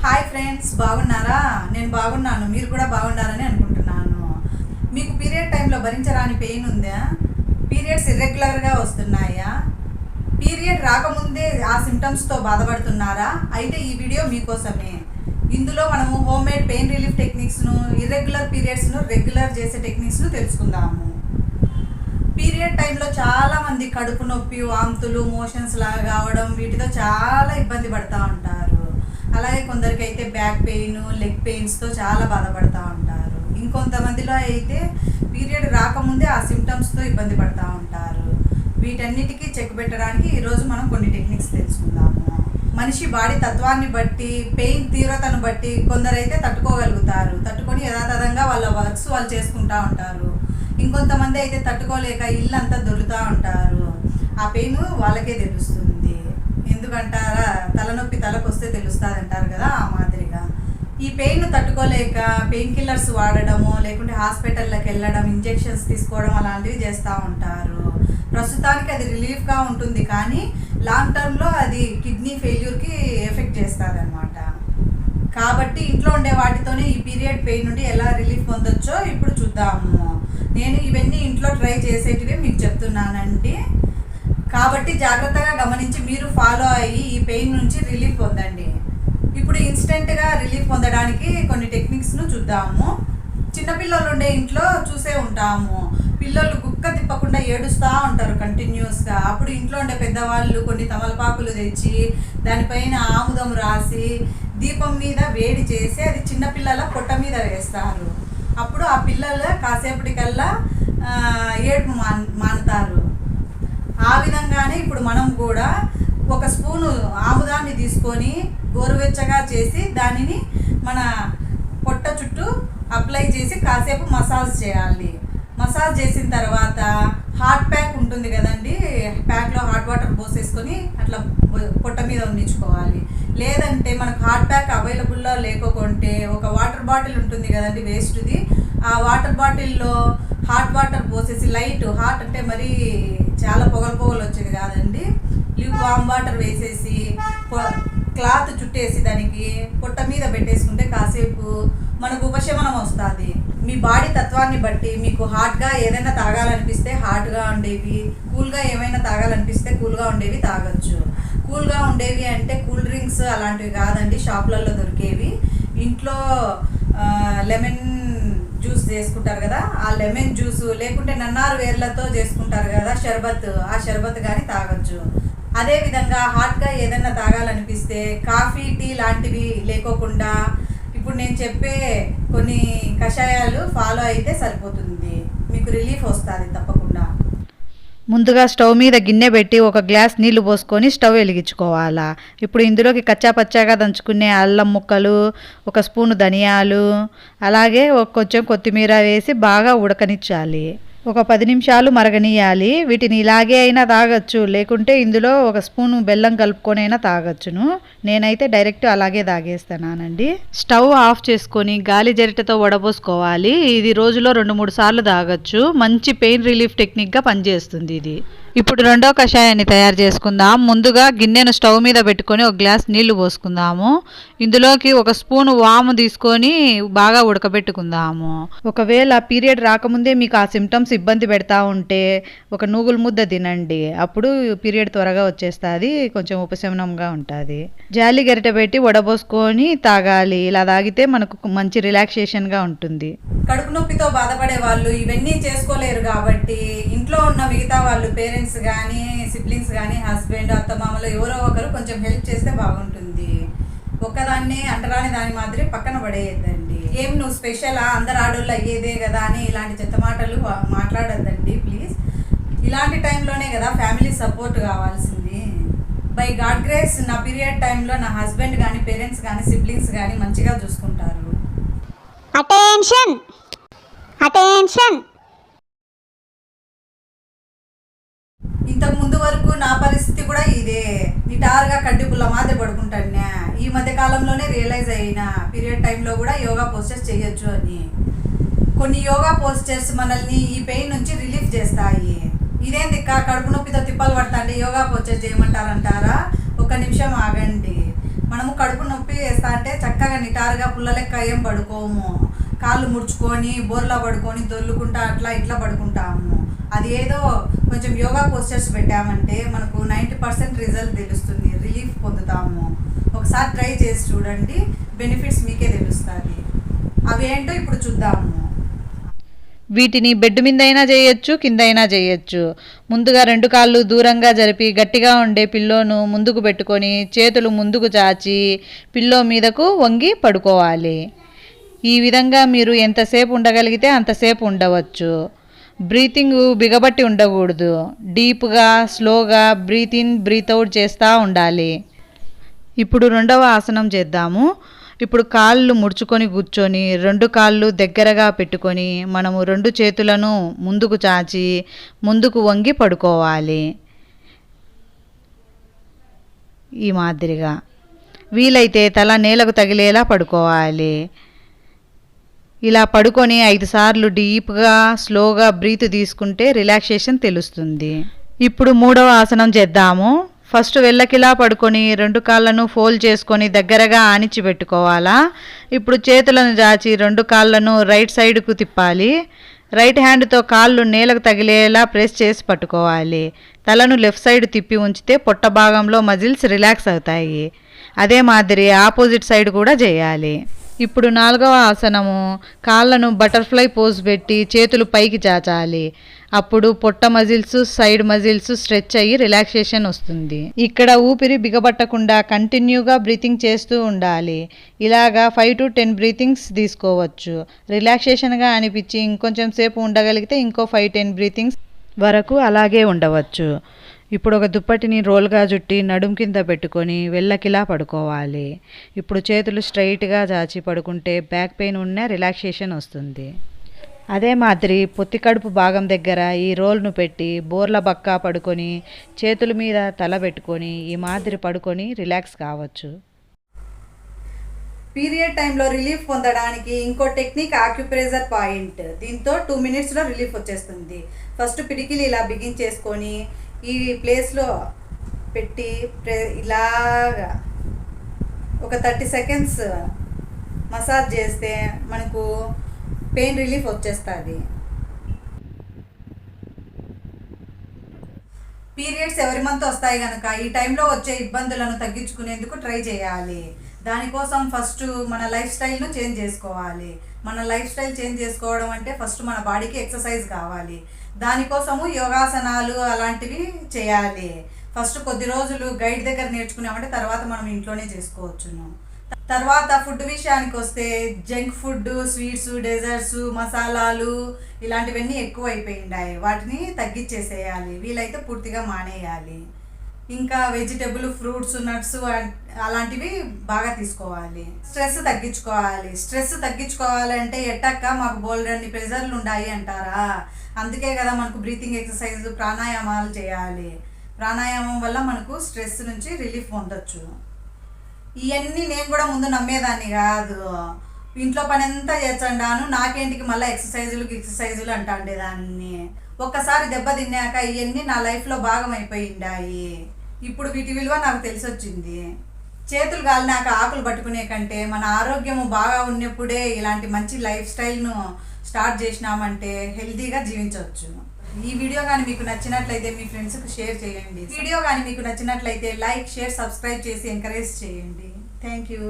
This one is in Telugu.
హాయ్ ఫ్రెండ్స్, బాగున్నారా? నేను బాగున్నాను, మీరు కూడా బాగున్నారని అనుకుంటున్నాను. మీకు పీరియడ్ టైంలో భరించరాని పెయిన్ ఉందా? పీరియడ్స్ ఇర్రెగ్యులర్గా వస్తున్నాయా? పీరియడ్ రాకముందే ఆ సిమ్టమ్స్తో బాధపడుతున్నారా? అయితే ఈ వీడియో మీకోసమే. ఇందులో మనము హోమ్ మేడ్ పెయిన్ రిలీఫ్ టెక్నిక్స్ను, ఇర్రెగ్యులర్ పీరియడ్స్ను రెగ్యులర్ చేసే టెక్నిక్స్ను తెలుసుకుందాము. పీరియడ్ టైంలో చాలామంది కడుపు నొప్పి, వాంతులు, మోషన్స్ లాగా కావడం, వీటితో చాలా ఇబ్బంది పడుతూ ఉంటారు. అలాగే కొందరికి అయితే బ్యాక్ పెయిన్, లెగ్ పెయిన్స్తో చాలా బాధపడుతూ ఉంటారు. ఇంకొంతమందిలో అయితే పీరియడ్ రాకముందే ఆ సిమ్టమ్స్తో ఇబ్బంది పడుతూ ఉంటారు. వీటన్నిటికీ చెక్ పెట్టడానికి ఈరోజు మనం కొన్ని టెక్నిక్స్ తెలుసుకుందాము. మనిషి బాడీ తత్వాన్ని బట్టి, పెయిన్ తీవ్రతను బట్టి కొందరైతే తట్టుకోగలుగుతారు. తట్టుకొని యథాతథంగా వాళ్ళ వర్క్స్ వాళ్ళు చేసుకుంటూ ఉంటారు. ఇంకొంతమంది అయితే తట్టుకోలేక ఇల్లంతా దొరుకుతూ ఉంటారు. ఆ పెయిన్ వాళ్ళకే తెలుస్తుంది. ఎందుకంటారా, తలనొప్పి తలకు వస్తే తెలుస్తుంది అంటారు కదా, ఆ మాదిరిగా ఈ పెయిన్ తట్టుకోలేక పెయిన్ కిల్లర్స్ వాడడము, లేకుంటే హాస్పిటల్లోకి వెళ్ళడం, ఇంజెక్షన్స్ తీసుకోవడం అలాంటివి చేస్తూ ఉంటారు. ప్రస్తుతానికి అది రిలీఫ్గా ఉంటుంది, కానీ లాంగ్ టర్మ్లో అది కిడ్నీ ఫెయిల్యూర్కి ఎఫెక్ట్ చేస్తుంది అనమాట. కాబట్టి ఇంట్లో ఉండే వాటితోనే ఈ పీరియడ్ పెయిన్ నుండి ఎలా రిలీఫ్ పొందొచ్చో ఇప్పుడు చూద్దాము. నేను ఇవన్నీ ఇంట్లో ట్రై చేసేటివే మీకు చెప్తున్నానండి. కాబట్టి జాగ్రత్తగా గమనించి మీరు ఫాలో అయ్యి ఈ పెయిన్ నుంచి రిలీఫ్ పొందండి. ఇప్పుడు ఇన్స్టెంట్గా రిలీఫ్ పొందడానికి కొన్ని టెక్నిక్స్ను చూద్దాము. చిన్నపిల్లలు ఉండే ఇంట్లో చూసే ఉంటాము, పిల్లలు గుక్క తిప్పకుండా ఏడుస్తూ ఉంటారు కంటిన్యూస్గా. అప్పుడు ఇంట్లో ఉండే పెద్దవాళ్ళు కొన్ని తమలపాకులు తెచ్చి దానిపైన ఆముదం రాసి దీపం మీద వేడి చేసి అది చిన్నపిల్లల పొట్ట మీద వేస్తారు. అప్పుడు ఆ పిల్లలు కాసేపటికల్లా ఏడుపు మానుతారు. ఆ విధంగానే ఇప్పుడు మనం కూడా ఒక స్పూను ఆముదాన్ని తీసుకొని గోరువెచ్చగా చేసి దానిని మన పొట్ట చుట్టూ అప్లై చేసి కాసేపు మసాజ్ చేయాలి. మసాజ్ చేసిన తర్వాత హాట్ ప్యాక్ ఉంటుంది కదండి, ప్యాక్లో హాట్ వాటర్ పోసేసుకొని అట్లా పొట్ట మీద ఉండించుకోవాలి. లేదంటే మనకు హాట్ ప్యాక్ అవైలబుల్లో లేకుంటే ఒక వాటర్ బాటిల్ ఉంటుంది కదండి వేస్ట్ది, ఆ వాటర్ బాటిల్లో హాట్ వాటర్ పోసేసి, లైట్ హాట్ అంటే మరీ చాలా పొగలు వచ్చేది కాదండి, లివ్ వామ్ వాటర్ వేసేసి క్లాత్ చుట్టేసి దానికి పొట్ట మీద పెట్టేసుకుంటే కాసేపు మనకు ఉపశమనం వస్తుంది. మీ బాడీ తత్వాన్ని బట్టి మీకు హాట్గా ఏదైనా తాగాలనిపిస్తే హాట్గా ఉండేవి, కూల్గా ఏమైనా తాగాలనిపిస్తే కూల్గా ఉండేవి తాగొచ్చు. కూల్గా ఉండేవి అంటే కూల్ డ్రింక్స్ అలాంటివి కాదండి, షాప్లలో దొరికేవి. ఇంట్లో లెమన్ జ్యూస్ చేసుకుంటారు కదా, ఆ లెమన్ జ్యూస్, లేకుంటే నన్నారు వేర్లతో చేసుకుంటారు కదా షర్బత్, ఆ షర్బత్ కానీ తాగొచ్చు. అదేవిధంగా హాట్గా ఏదైనా తాగాలనిపిస్తే కాఫీ, టీ లాంటివి లేకోకుండా ఇప్పుడు నేను చెప్పే కొన్ని కషాయాలు ఫాలో అయితే సరిపోతుంది, మీకు రిలీఫ్ వస్తుంది తప్పకుండా. ముందుగా స్టవ్ మీద గిన్నె పెట్టి ఒక గ్లాస్ నీళ్లు పోసుకొని స్టవ్ వెలిగించుకోవాలా. ఇప్పుడు ఇందులోకి కచ్చా పచ్చాగా దంచుకునే అల్లం ముక్కలు, ఒక స్పూను ధనియాలు, అలాగే కొంచెం కొత్తిమీర వేసి బాగా ఉడకనిచ్చాలి. ఒక 10 నిమిషాలు మరగనియాలి. వీటిని ఇలాగే అయినా తాగొచ్చు, లేకుంటే ఇందులో ఒక స్పూను బెల్లం కలుపుకొని అయినా తాగొచ్చును. నేనైతే డైరెక్ట్ అలాగే తాగేస్తానండి. స్టవ్ ఆఫ్ చేసుకొని గాలి జరిటతో వడబోసుకోవాలి. ఇది రోజులో 2-3 సార్లు తాగొచ్చు. మంచి పెయిన్ రిలీఫ్ టెక్నిక్గా పనిచేస్తుంది ఇది. ఇప్పుడు రెండో కషాయాన్ని తయారు చేసుకుందాం. ముందుగా గిన్నెను స్టవ్ మీద పెట్టుకొని ఒక గ్లాస్ నీళ్లు పోసుకుందాము. ఇందులోకి ఒక స్పూను వాము తీసుకొని బాగా ఉడకబెట్టుకుందాము. ఒకవేళ పీరియడ్ రాకముందే మీకు ఆ సిమ్టమ్స్ ఇబ్బంది పెడతా ఉంటే ఒక నూగుల ముద్ద తినండి, అప్పుడు పీరియడ్ త్వరగా వచ్చేస్తుంది, కొంచెం ఉపశమనంగా ఉంటుంది. జాలి గరిటె పెట్టి వడబోసుకొని తాగాలి. ఇలా తాగితే మనకు మంచి రిలాక్సేషన్గా ఉంటుంది. కడుపు నొప్పితో బాధపడే వాళ్ళు ఇవన్నీ చేసుకోలేరు కాబట్టి ఇంట్లో ఉన్న మిగతా వాళ్ళు, పేరెంట్స్ కానీ, సిబ్లింగ్స్ కానీ, హస్బెండ్, అత్తమామలు ఎవరో ఒకరు కొంచెం హెల్ప్ చేస్తే బాగుంటుంది. ఒక్కదాన్ని అంటరాని దాని మాదిరి పక్కన పడేయద్దండి. ఏం నువ్వు స్పెషలా, అందరు ఆడోళ్ళు అయ్యేదే కదా అని ఇలాంటి చెత్త మాటలు మాట్లాడద్దండి ప్లీజ్. ఇలాంటి టైంలోనే కదా ఫ్యామిలీ సపోర్ట్ కావాల్సింది. బై గాడ్ గ్రేస్ నా పీరియడ్ టైంలో నా హస్బెండ్ కానీ, పేరెంట్స్ కానీ, సిబ్లింగ్స్ కానీ మంచిగా చూసుకుంటారు. Attention attention. ఇంతకు ముందు వరకు నా పరిస్థితి కూడా ఇదే, నిటారుగా కడ్డి పుల్ల మాదిరి పడుకుంటాను. ఈ మధ్య కాలంలోనే రియలైజ్ అయినా పీరియడ్ టైంలో కూడా యోగా పోస్టర్స్ చేయొచ్చు అని. కొన్ని యోగా పోస్టర్స్ మనల్ని ఈ పెయిన్ నుంచి రిలీఫ్ చేస్తాయి. ఇదేంది కడుపు నొప్పితో తిప్పలు పడతా అంటే యోగా పోస్టర్స్ చేయమంటారంటారా? ఒక నిమిషం ఆగండి. మనము కడుపు నొప్పి వేస్తా అంటే చక్క నిటారుగా పుల్ల లెక్క ఏం పడుకోము. కాళ్ళు ముడుచుకొని బోర్లా పడుకొని దొల్లుకుంటా అట్లా ఇట్లా పడుకుంటాము. అది ఏదో కొంచెం యోగా పోస్చర్స్ పెట్టామంటే మనకు 90% రిజల్ట్ తెలుస్తుంది, రిలీఫ్ పొందుతాము. ఒకసారి ట్రై చేసి చూడండి, బెనిఫిట్స్ మీకే తెలుస్తుంది. అవి ఏంటో ఇప్పుడు చూద్దాము. వీటిని బెడ్ మీద అయినా చేయొచ్చు, కింద అయినా చేయొచ్చు. ముందుగా 2 కాళ్ళు దూరంగా జరిపి గట్టిగా ఉండే పిల్లోను ముందుకు పెట్టుకొని చేతులు ముందుకు చాచి పిల్లో మీదకు వంగి పడుకోవాలి. ఈ విధంగా మీరు ఎంతసేపు ఉండగలిగితే అంతసేపు ఉండవచ్చు. బ్రీతింగ్ బిగబట్టి ఉండకూడదు. డీప్గా స్లోగా బ్రీత్ ఇన్ బ్రీత్ అవుట్ చేస్తూ ఉండాలి. ఇప్పుడు 2వ ఆసనం చేద్దాము. ఇప్పుడు కాళ్ళు ముడుచుకొని కూర్చొని 2 కాళ్ళు దగ్గరగా పెట్టుకొని మనము 2 చేతులను ముందుకు చాచి ముందుకు వంగి పడుకోవాలి. ఈ మాదిరిగా వీలైతే తల నేలకు తగిలేలా పడుకోవాలి. ఇలా పడుకొని 5 సార్లు డీప్గా స్లోగా బ్రీత్ తీసుకుంటే రిలాక్సేషన్ తెలుస్తుంది. ఇప్పుడు 3వ ఆసనం చేద్దాము. ఫస్ట్ వెళ్ళకిలా పడుకొని 2 కాళ్ళను ఫోల్డ్ చేసుకొని దగ్గరగా ఆనిచ్చి పెట్టుకోవాలా. ఇప్పుడు చేతులను చాచి 2 కాళ్ళను రైట్ సైడ్కు తిప్పాలి. రైట్ హ్యాండ్తో కాళ్ళు నేలకు తగిలేలా ప్రెస్ చేసి పట్టుకోవాలి. తలను లెఫ్ట్ సైడ్ తిప్పి ఉంచితే పొట్ట భాగంలో మజిల్స్ రిలాక్స్ అవుతాయి. అదే మాదిరి ఆపోజిట్ సైడ్ కూడా చేయాలి. ఇప్పుడు 4వ ఆసనము. కాళ్ళను బటర్ఫ్లై పోజ్ పెట్టి చేతులు పైకి చాచాలి. అప్పుడు పొట్ట మజిల్స్, సైడ్ మజిల్స్ స్ట్రెచ్ అయ్యి రిలాక్సేషన్ వస్తుంది. ఇక్కడ ఊపిరి బిగబట్టకుండా కంటిన్యూగా బ్రీతింగ్ చేస్తూ ఉండాలి. ఇలాగా 5 to 10 బ్రీతింగ్స్ తీసుకోవచ్చు. రిలాక్సేషన్గా అనిపించి ఇంకొంచెం సేపు ఉండగలిగితే ఇంకో 5-10 బ్రీతింగ్స్ వరకు అలాగే ఉండవచ్చు. ఇప్పుడు ఒక దుప్పటిని రోల్గా చుట్టి నడుం కింద పెట్టుకొని వెళ్ళకిలా పడుకోవాలి. ఇప్పుడు చేతులు స్ట్రైట్గా చాచి పడుకుంటే బ్యాక్ పెయిన్ ఉన్న రిలాక్సేషన్ వస్తుంది. అదే మాదిరి పొత్తి కడుపు భాగం దగ్గర ఈ రోల్ను పెట్టి బోర్ల బక్కా పడుకొని చేతుల మీద తల పెట్టుకొని ఈ మాదిరి పడుకొని రిలాక్స్ కావచ్చు. పీరియడ్ టైంలో రిలీఫ్ పొందడానికి ఇంకో టెక్నిక్ ఆక్యుప్రెషర్ పాయింట్. దీంతో 2 minutesలో రిలీఫ్ వచ్చేస్తుంది. ఫస్ట్ పిడికిలు ఇలా బిగించేసుకొని ఈ ప్లేస్లో పెట్టి ఇలాగా ఒక 30 seconds మసాజ్ చేస్తే మనకు పెయిన్ రిలీఫ్ వచ్చేస్తుంది. పీరియడ్స్ ఎవరి మంత్ వస్తాయి కనుక ఈ టైంలో వచ్చే ఇబ్బందులను తగ్గించుకునేందుకు ట్రై చేయాలి. దానికోసం ఫస్ట్ మన లైఫ్ స్టైల్ను చేంజ్ చేసుకోవాలి. మన లైఫ్ స్టైల్ చేంజ్ చేసుకోవడం అంటే ఫస్ట్ మన బాడీకి ఎక్సర్సైజ్ కావాలి. దానికోసము యోగాసనాలు అలాంటివి చేయాలి. ఫస్ట్ కొద్ది రోజులు గైడ్ దగ్గర నేర్చుకున్నామంటే తర్వాత మనం ఇంట్లోనే చేసుకోవచ్చును. తర్వాత ఫుడ్ విషయానికి వస్తే జంక్ ఫుడ్, స్వీట్స్, డెజర్ట్స్, మసాలాలు ఇలాంటివన్నీ ఎక్కువ అయిపోయిండాయి. వాటిని తగ్గించేసేయాలి. వీలైతే పూర్తిగా మానేయాలి. ఇంకా వెజిటబుల్, ఫ్రూట్స్, నట్స్ అలాంటివి బాగా తీసుకోవాలి. స్ట్రెస్ తగ్గించుకోవాలంటే ఎట్టక్క మాకు బోల్డన్ని ప్రెజర్లు ఉన్నాయి అంటారా? అందుకే కదా మనకు బ్రీతింగ్ ఎక్సర్సైజ్, ప్రాణాయామాలు చేయాలి. ప్రాణాయామం వల్ల మనకు స్ట్రెస్ నుంచి రిలీఫ్ పొందొచ్చు. ఇవన్నీ నేను కూడా ముందు నమ్మేదాన్ని కాదు. ఇంట్లో పని అంతా చేర్చండాను, నాకేంటికి మళ్ళీ ఎక్సర్సైజులు అంటాండేదాన్ని. ఒక్కసారి దెబ్బ తిన్నాక ఇవన్నీ నా లైఫ్లో భాగం అయిపోయిండాయి. ఇప్పుడు వీటి విలువ నాకు తెలిసొచ్చింది. చేతులు కాలినాక ఆకులు పట్టుకునే కంటే మన ఆరోగ్యము బాగా ఉన్నప్పుడే ఇలాంటి మంచి లైఫ్ స్టైల్ను స్టార్ట్ చేసినామంటే హెల్తీగా జీవించవచ్చు. ఈ వీడియో కానీ మీకు నచ్చినట్లయితే మీ ఫ్రెండ్స్కి షేర్ చేయండి. వీడియో కానీ మీకు నచ్చినట్లయితే లైక్, షేర్, సబ్స్క్రైబ్ చేసి ఎంకరేజ్ చేయండి. Thank you.